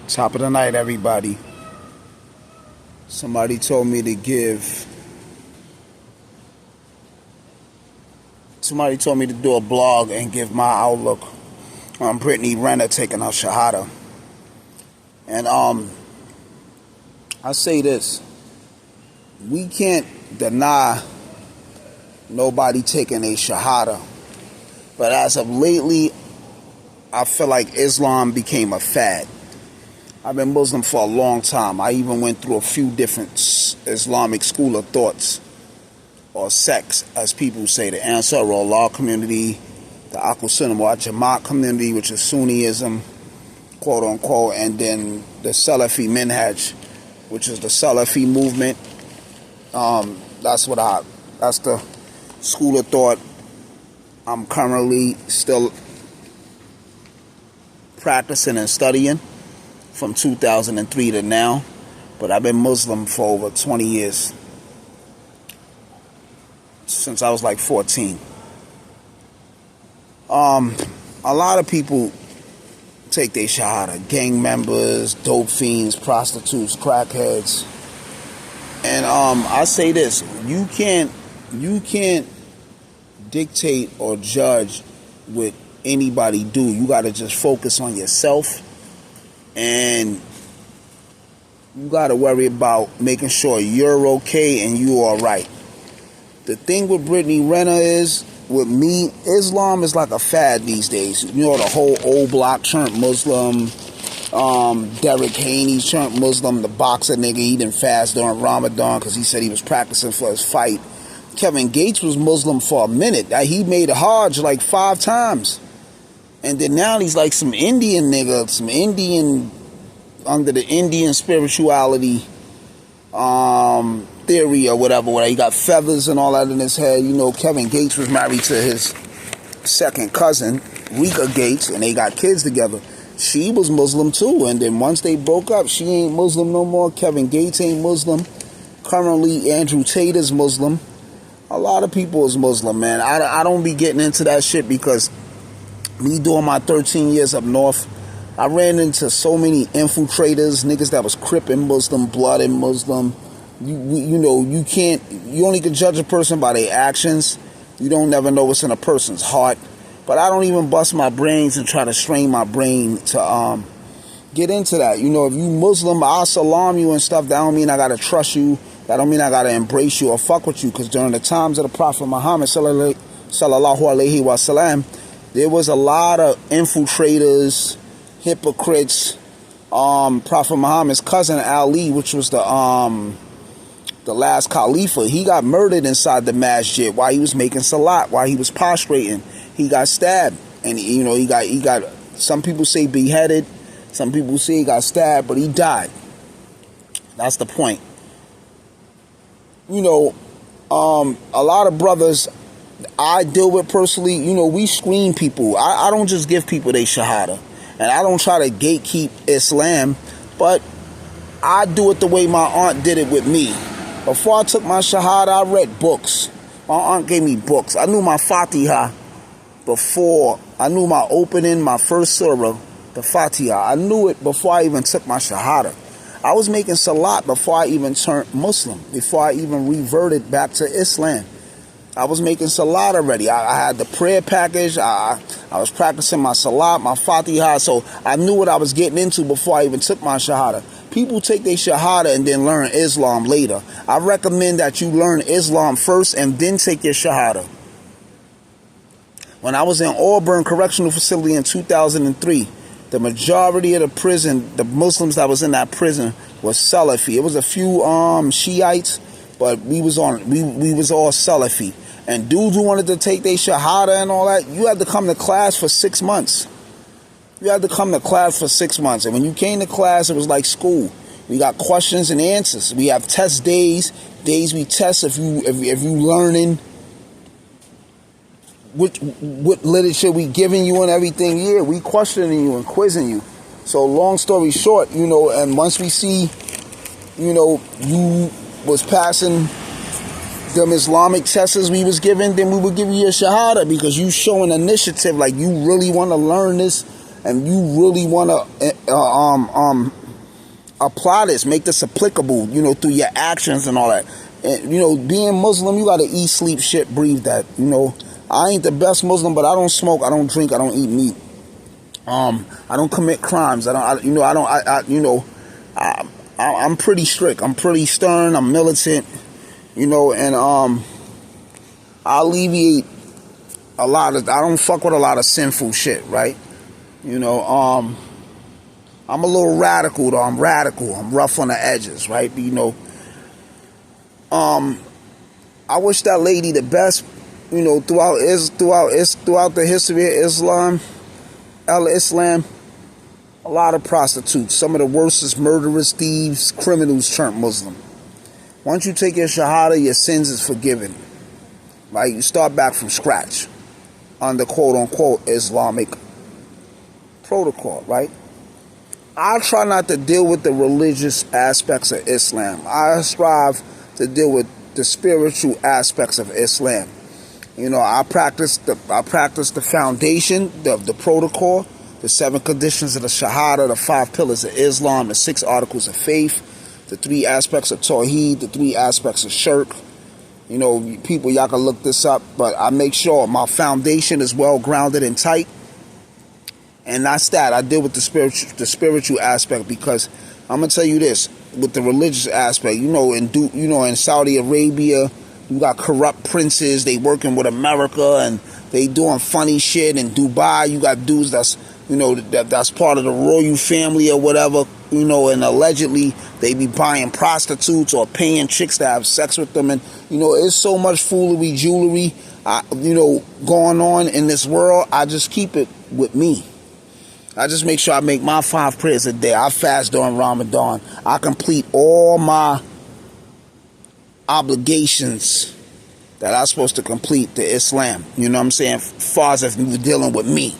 Top of the night, everybody. Somebody told me to do a blog and give my outlook on Brittany Renner taking her Shahadah. And I say this. We can't deny nobody taking a Shahadah. But as of lately, I feel like Islam became a fad. I've been Muslim for a long time. I even went through a few different Islamic school of thoughts, or sects, as people say, the Ansar Allah community, the Ahl Sunnah wal Jamaat community, which is Sunniism, quote unquote, and then the Salafi Minhaj, which is the Salafi movement. That's the school of thought I'm currently still practicing and studying from 2003 to now, but I've been Muslim for over 20 years, since I was like 14. A lot of people take their Shahadah, gang members, dope fiends, prostitutes, crackheads, and I say this: you can't dictate or judge what anybody do. You got to just focus on yourself, and you got to worry about making sure you're okay and you are right. The thing with Brittany Renner is, with me, Islam is like a fad these days. You know, the whole old block turned Muslim. Derek Haney's turned Muslim. The boxer nigga, he didn't fast during Ramadan because he said he was practicing for his fight. Kevin Gates was Muslim for a minute. He made a Hajj like 5 times. And then now he's like some Indian nigga, some Indian, under the Indian spirituality theory or whatever, where he got feathers and all that in his head. You know, Kevin Gates was married to his second cousin, Rika Gates, and they got kids together. She was Muslim too, and then once they broke up, she ain't Muslim no more. Kevin Gates ain't Muslim. Currently, Andrew Tate is Muslim. A lot of people is Muslim, man. I don't be getting into that shit because me doing my 13 years up north, I ran into so many infiltrators, niggas that was Crippin' Muslim, blooded Muslim. You know, you only can judge a person by their actions. You don't never know what's in a person's heart. But I don't even bust my brains and try to strain my brain to get into that. You know, if you Muslim, I'll salam you and stuff. That don't mean I gotta trust you. That don't mean I gotta embrace you or fuck with you. Because during the times of the Prophet Muhammad sallallahu alaihi wasallam, there was a lot of infiltrators, hypocrites. Prophet Muhammad's cousin Ali, which was the last Khalifa, he got murdered inside the masjid while he was making salat, while he was prostrating. He got stabbed, and you know he got. Some people say beheaded, some people say he got stabbed, but he died. That's the point. You know, a lot of brothers I deal with personally, you know, we screen people. I don't just give people their Shahadah, and I don't try to gatekeep Islam, but I do it the way my aunt did it with me. Before I took my Shahadah, I read books. My aunt gave me books. I knew my Fatiha before. I knew my opening, my first surah, the Fatiha. I knew it before I even took my Shahadah. I was making salat before I even turned Muslim, before I even reverted back to Islam. I was making salat already. I had the prayer package. I was practicing my salat, my Fatiha. So I knew what I was getting into before I even took my Shahadah. People take their Shahadah and then learn Islam later. I recommend that you learn Islam first and then take your Shahadah. When I was in Auburn Correctional Facility in 2003, the majority of the prison, the Muslims that was in that prison, was Salafi. It was a few Shiites, but we was all Salafi. And dudes who wanted to take their Shahadah and all that, you had to come to class for 6 months. You had to come to class for 6 months. And when you came to class, it was like school. We got questions and answers. We have test days we test if you learning what literature we giving you and everything. Yeah, we questioning you and quizzing you. So long story short, you know, and once we see, you know, you was passing them Islamic tests we was given, then we would give you a Shahadah because you showing initiative, like you really want to learn this and you really want to apply this, make this applicable, through your actions and all that. And, being Muslim, you got to eat, sleep, shit, breathe that. I ain't the best Muslim, but I don't smoke, I don't drink, I don't eat meat. I don't commit crimes. I'm pretty strict. I'm pretty stern. I'm militant. And I alleviate a lot of. I don't fuck with a lot of sinful shit, right? I'm a little radical though. I'm radical. I'm rough on the edges, right? But, I wish that lady the best. Throughout the history of Islam, a lot of prostitutes, some of the worstest murderers, thieves, criminals turned Muslim. Once you take your Shahadah, your sins is forgiven. Right? You start back from scratch under quote-unquote Islamic protocol, right? I try not to deal with the religious aspects of Islam. I strive to deal with the spiritual aspects of Islam. I practice the foundation, the protocol, the 7 conditions of the Shahadah, the 5 pillars of Islam, the 6 articles of faith, the 3 aspects of Tawheed, the 3 aspects of Shirk. People, y'all can look this up, but I make sure my foundation is well grounded and tight. And that's that. I deal with the spiritual aspect, because I'm gonna tell you this, with the religious aspect, in Saudi Arabia, you got corrupt princes, they working with America and they doing funny shit. In Dubai, you got dudes that's part of the royal family or whatever, and allegedly they be buying prostitutes or paying chicks to have sex with them. And it's so much foolery, jewelry, going on in this world. I just keep it with me. I just make sure I make my 5 prayers a day. I fast during Ramadan. I complete all my obligations that I'm supposed to complete to Islam. Far as if you're dealing with me.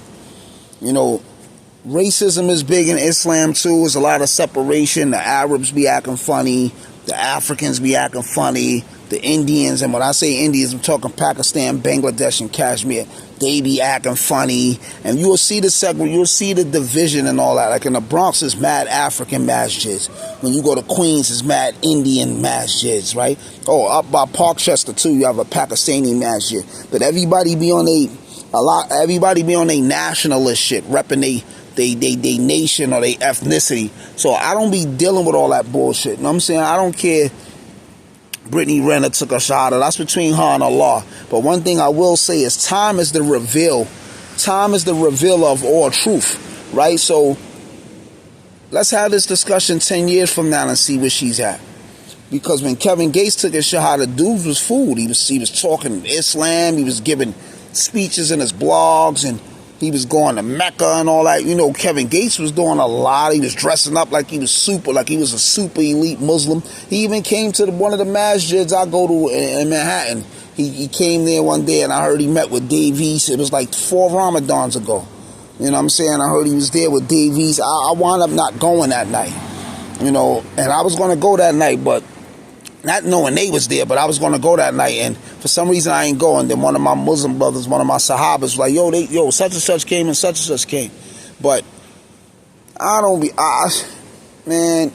Racism is big in Islam too. There's a lot of separation. The Arabs be acting funny. The Africans be acting funny. The Indians, and when I say Indians, I'm talking Pakistan, Bangladesh, and Kashmir. They be acting funny, and you'll see the division and all that. Like in the Bronx, is mad African masjids. When you go to Queens, it's mad Indian masjids, right? Oh, up by Parkchester too, you have a Pakistani masjid. But everybody be on a nationalist shit, repping they nation or they ethnicity. So I don't be dealing with all that bullshit. You know what I'm saying? I don't care. Brittany Renner took a Shahadah. That's between her and Allah. But one thing I will say is time is the reveal. Time is the reveal of all truth, right? So let's have this discussion 10 years from now and see where she's at. Because when Kevin Gates took his Shahadah, dudes was fooled. He was talking Islam. He was giving speeches in his blogs, and he was going to Mecca and all that. Kevin Gates was doing a lot. He was dressing up like he was a super elite Muslim. He even came to one of the masjids I go to in Manhattan. He came there one day, and I heard he met with Dave East. It was like 4 Ramadans ago. You know what I'm saying? I heard he was there with Dave East. I wound up not going that night. And I was going to go that night, but not knowing they was there, but I was going to go that night, and for some reason I ain't going. Then one of my Muslim brothers, one of my Sahabas was like, such and such came and such and such came. But man,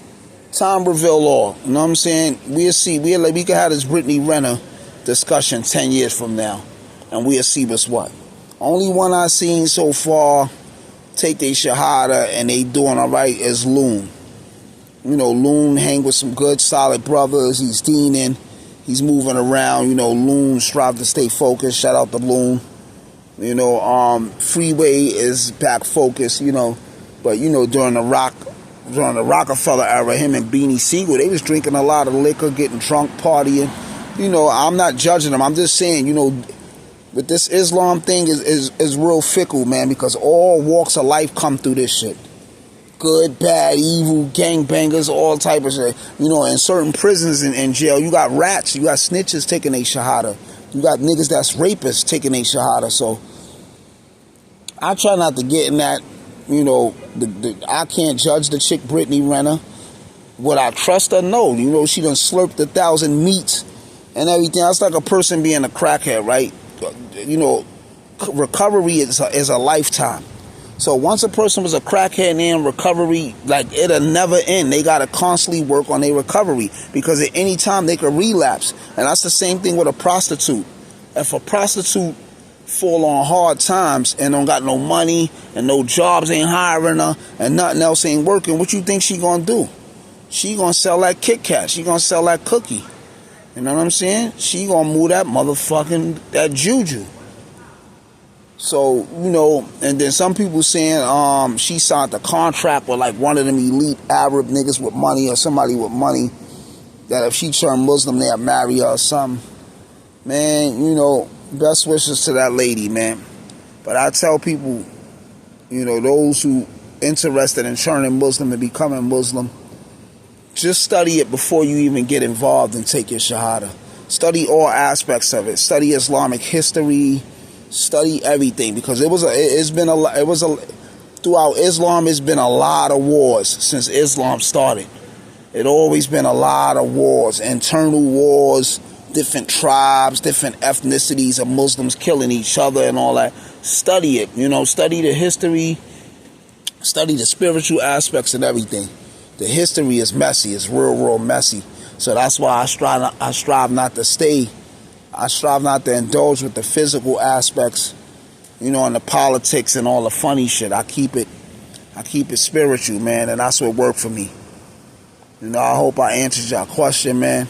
time reveal all. You know what I'm saying? We'll see. We can have this Brittany Renner discussion 10 years from now, and we'll see what's what. Only one I've seen so far take their Shahadah and they doing all right is Loon. Loon hang with some good, solid brothers. He's deening. He's moving around. Loon strive to stay focused. Shout out to Loon. Freeway is back focused, But, during the Rockefeller era, him and Beanie Siegel, they was drinking a lot of liquor, getting drunk, partying. I'm not judging them. I'm just saying, but this Islam thing is real fickle, man, because all walks of life come through this shit. Good, bad, evil, gangbangers, all type of shit. In certain prisons and in jail, you got rats, you got snitches taking a Shahadah. You got niggas that's rapists taking a Shahadah. So I try not to get in that, I can't judge the chick Brittany Renner. Would I trust her? No. She done slurped 1,000 meats and everything. That's like a person being a crackhead, right? Recovery is a lifetime. So once a person was a crackhead and they're in recovery, like, it'll never end. They got to constantly work on their recovery because at any time they could relapse. And that's the same thing with a prostitute. If a prostitute fall on hard times and don't got no money and no jobs ain't hiring her and nothing else ain't working, what you think she gonna do? She gonna sell that Kit Kat. She gonna sell that cookie. You know what I'm saying? She gonna move that that juju. So, you know, and then some people saying she signed a contract with like one of them elite Arab niggas with money or somebody with money that if she turned Muslim they'll marry her or something. Man, you know, best wishes to that lady, man. But I tell people, you know, those who interested in turning Muslim and becoming Muslim, just study it before you even get involved and take your Shahadah. Study all aspects of it. Study Islamic history. Study everything, because throughout Islam, it's been a lot of wars since Islam started. It always been a lot of wars, internal wars, different tribes, different ethnicities of Muslims killing each other and all that. Study it, you know, study the history, study the spiritual aspects and everything. The history is messy, it's real messy. So that's why I strive not to indulge with the physical aspects, you know, and the politics and all the funny shit. I keep it spiritual, man, and that's what worked for me. You know, I hope I answered your question, man.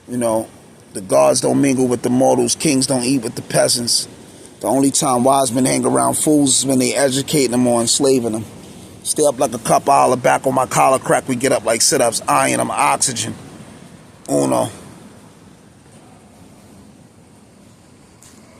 You know, the gods don't mingle with the mortals, kings don't eat with the peasants. The only time wise men hang around fools is when they educating them or enslaving them. Stay up like a cup, holler back on my collar crack, we get up like sit-ups, iron them, oxygen. Uno.